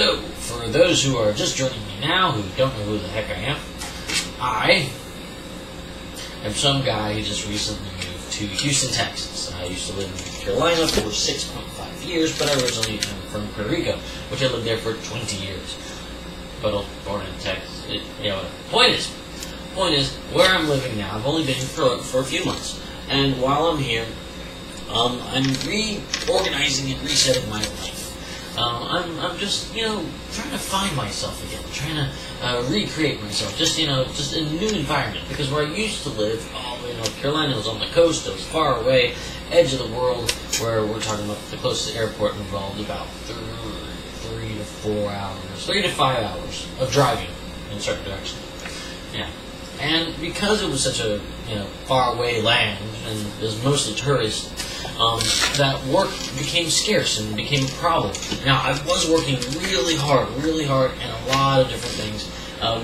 Hello, for those who are just joining me now, who don't know who the heck I am some guy who just recently moved to Houston, Texas. I used to live in Carolina for 6.5 years, but I originally am from Puerto Rico, which I lived there for 20 years. But I was born in Texas. Point is, where I'm living now, I've only been here for a few months, and while I'm here, I'm reorganizing and resetting my life. I'm just, trying to find myself again, trying to recreate myself, just in a new environment. Because where I used to live, all the way in North Carolina, it was on the coast, it was far away, edge of the world, where we're talking about the closest airport involved about 3 to 5 hours of driving in a certain direction. Yeah. And because it was such a far away land and it was mostly tourists, that work became scarce and became a problem. Now, I was working really hard and a lot of different things.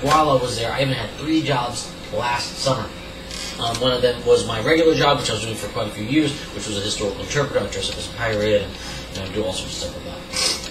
While I was there, I even had 3 jobs last summer. One of them was my regular job, which I was doing for quite a few years, which was a historical interpreter. I dress up as a pirate and do all sorts of stuff with that.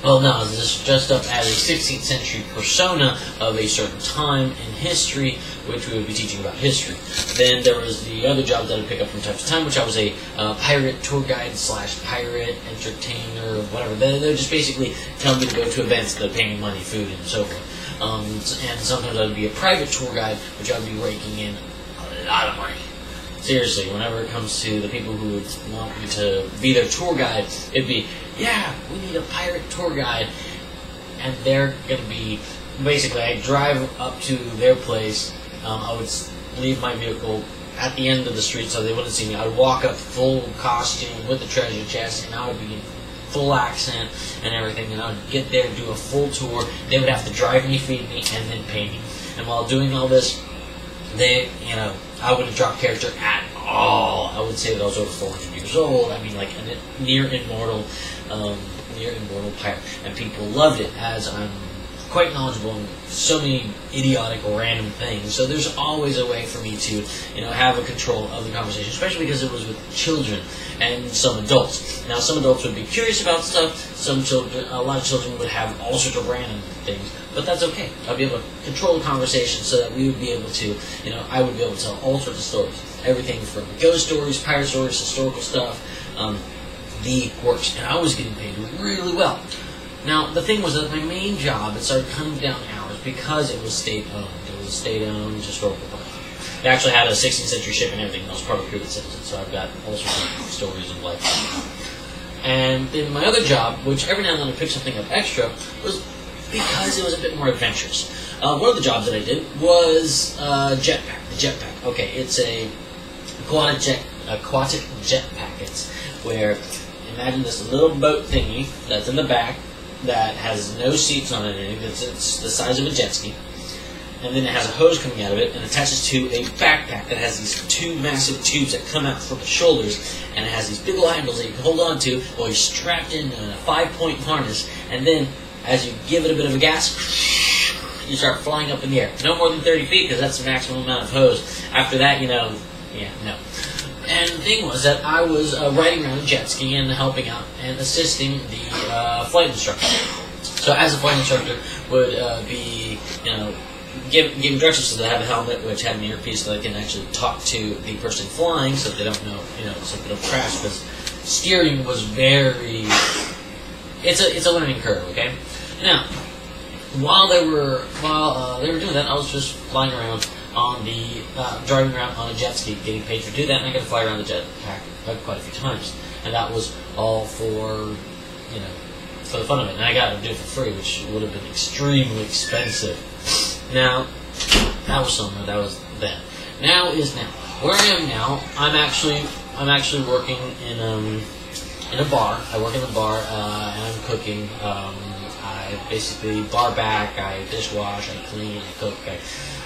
Well, no, I was just dressed up as a 16th century persona of a certain time in history, which we would be teaching about history. Then there was the other jobs that I'd pick up from time to time, which I was a pirate tour guide / pirate entertainer, whatever. They're just basically telling me to go to events that are paying me money, food, and so forth. And sometimes I'd be a private tour guide, which I'd be raking in a lot of money. Seriously, whenever it comes to the people who would want me to be their tour guide, it'd be, yeah, we need a pirate tour guide. And they're going to be, basically, I drive up to their place. I would leave my vehicle at the end of the street so they wouldn't see me. I would walk up full costume with the treasure chest, and I would be in full accent and everything. And I would get there and do a full tour. They would have to drive me, feed me, and then pay me. And while doing all this, I wouldn't drop character at all. I would say that I was over 400 years old. I mean, like a near immortal pirate, and people loved it as I'm quite knowledgeable in so many idiotic or random things. So there's always a way for me to, have a control of the conversation, especially because it was with children and some adults. Now, some adults would be curious about stuff. A lot of children would have all sorts of random things, but that's okay. I'd be able to control the conversation so that we would be able to, I would be able to tell all sorts of stories. Everything from ghost stories, pirate stories, historical stuff, the works. And I was getting paid really well. Now, the thing was that my main job, it started cutting down hours because it was state-owned. It was a state-owned historical park. It actually had a 16th century ship and everything, and I was part of the crew that sent it, so I've got all sorts of stories of life. And then my other job, which every now and then I picked something up extra, was because it was a bit more adventurous. One of the jobs that I did was jetpack. The jetpack. Okay, it's a aquatic jetpack. It's where, imagine this little boat thingy that's in the back that has no seats on it, and it's the size of a jet ski. And then it has a hose coming out of it and attaches to a backpack that has these 2 massive tubes that come out from the shoulders, and it has these big old handles that you can hold on to while you're strapped in a 5-point harness, and then as you give it a bit of a gas, you start flying up in the air. No more than 30 feet, because that's the maximum amount of hose. After that, no. And the thing was that I was riding around a jet ski and helping out and assisting the flight instructor. So as a flight instructor would be, giving directions, so they have a helmet which had an earpiece so they can actually talk to the person flying so that they don't know, so they don't crash, because steering was very, it's a learning curve, okay? Now, while they were doing that, I was just flying around on driving around on a jet ski, getting paid to do that, and I got to fly around the jetpack quite a few times, and that was all for the fun of it, and I got to do it for free, which would have been extremely expensive. Now, that was summer, that was then. Now is now. Where I am now, I'm actually working in a bar. I work in a bar, and I'm cooking. I basically bar back, I dishwash, I clean, I cook,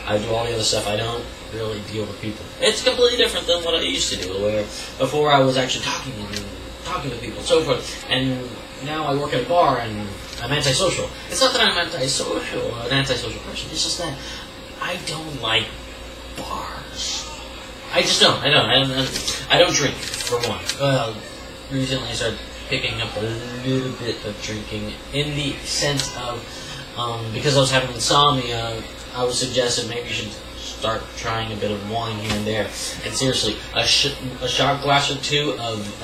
I do all the other stuff. I don't really deal with people. It's completely different than what I used to do, where before I was actually talking with people and so forth. And now I work at a bar and I'm antisocial. It's not that I'm an antisocial person. It's just that I don't like bars. I just don't. I don't drink, for one. Recently I started picking up a little bit of drinking in the sense of, because I was having insomnia, I would suggest that maybe you should start trying a bit of wine here and there. And seriously, a shot glass or two of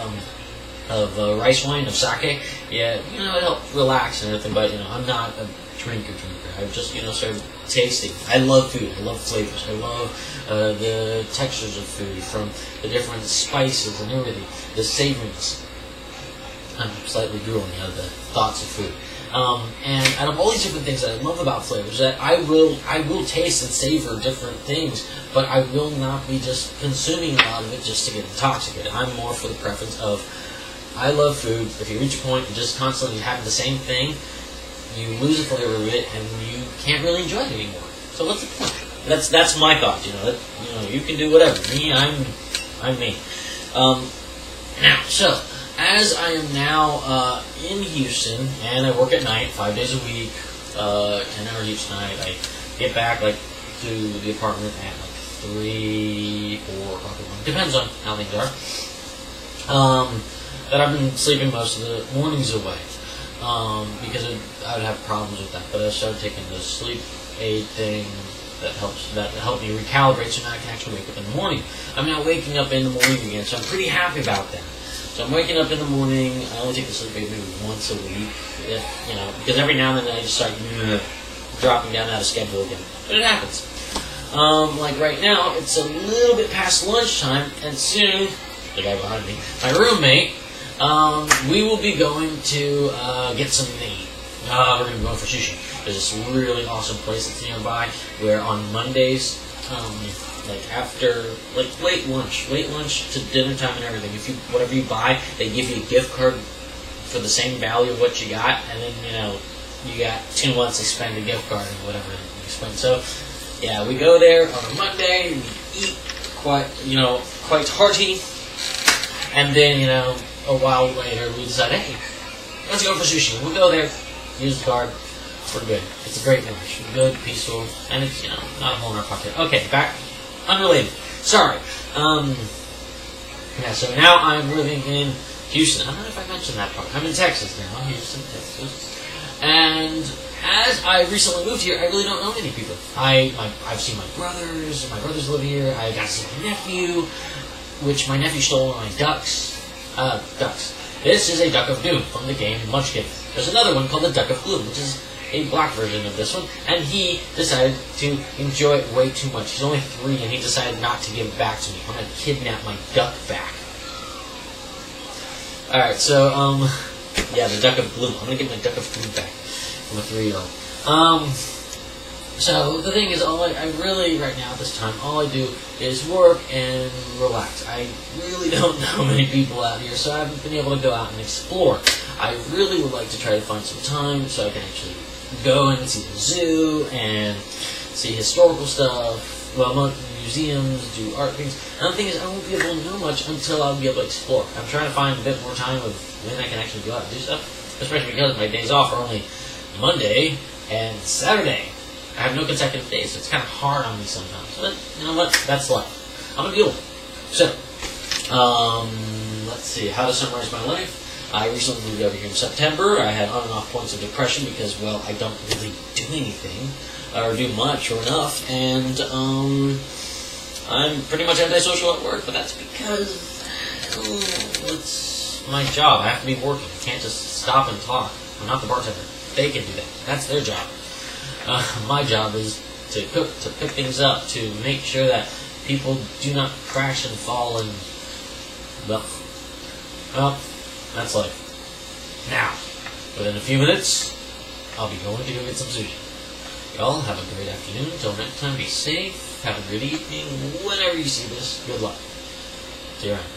rice wine, of sake, yeah, it helps relax and everything, but, I'm not a drinker. I've just, started tasting. I love food. I love flavors. I love the textures of food, from the different spices and everything, the savoriness. I'm slightly drooling out of the thoughts of food. And out of all these different things that I love about flavors, that I will taste and savor different things, but I will not be just consuming a lot of it just to get intoxicated. I'm more for the preference of, I love food. If you reach a point of just constantly having the same thing, you lose the flavor of it, and you can't really enjoy it anymore. So what's the point? That's my thought. You can do whatever. Me, I'm me. Now, so as I am now in Houston, and I work at night 5 days a week, 10-hour each night. I get back to the apartment at 3, 4 o'clock in the morning. Depends on how things are. That I've been sleeping most of the mornings away, because I would have problems with that. But I started taking the sleep aid thing that helped me recalibrate, so now I can actually wake up in the morning. I'm now waking up in the morning again, so I'm pretty happy about that. So I'm waking up in the morning. I only take the sleep aid maybe once a week, because every now and then I just start dropping down out of schedule again. But it happens. Like right now, it's a little bit past lunchtime, and soon, the guy behind me, my roommate, we will be going to get some meat. We're going to be going for sushi. There's this really awesome place that's nearby where on Mondays, after late lunch to dinner time and everything, whatever you buy, they give you a gift card for the same value of what you got, and then you got 2 months to spend a gift card and whatever you spend. So yeah, we go there on a Monday, we eat quite hearty, and then a while later we decide, hey, let's go for sushi. We'll go there, use the card. We're good. It's a great lunch. Good, peaceful, and it's, not a hole in our pocket. Okay, back. Unrelated. Sorry. So now I'm living in Houston. I don't know if I mentioned that part. I'm in Texas now. Houston, Texas. And as I recently moved here, I really don't know many people. I've seen my brothers. My brothers live here. I got to see my nephew, which my nephew stole one of my ducks. Ducks. This is a Duck of Doom from the game Munchkin. There's another one called the Duck of Gloom, which is a black version of this one, and he decided to enjoy it way too much. He's only 3, and he decided not to give it back to me. I'm going to kidnap my duck back. Alright, so, the Duck of Gloom. I'm going to get my Duck of Gloom back from a 3-year-old. So, the thing is, I really, right now, at this time, all I do is work and relax. I really don't know many people out here, so I haven't been able to go out and explore. I really would like to try to find some time so I can actually go and see the zoo and see historical stuff, museums, do art things. And the thing is, I won't be able to know much until I'll be able to explore. I'm trying to find a bit more time of when I can actually go out and do stuff, especially because my days off are only Monday and Saturday. I have no consecutive days, so it's kind of hard on me sometimes. But, you know what? That's life. I'm going to deal with it. So, let's see. How to summarize my life. I recently moved over here in September. I had on and off points of depression because, well, I don't really do anything or do much or enough, and I'm pretty much antisocial at work, but that's because it's my job. I have to be working. I can't just stop and talk. I'm not the bartender. They can do that. That's their job. My job is to cook, to pick things up, to make sure that people do not crash and fall and, well, that's life. Now, within a few minutes, I'll be going to go get some sushi. Y'all have a great afternoon. Until next time, be safe. Have a good evening. Whenever you see this, good luck. See you around.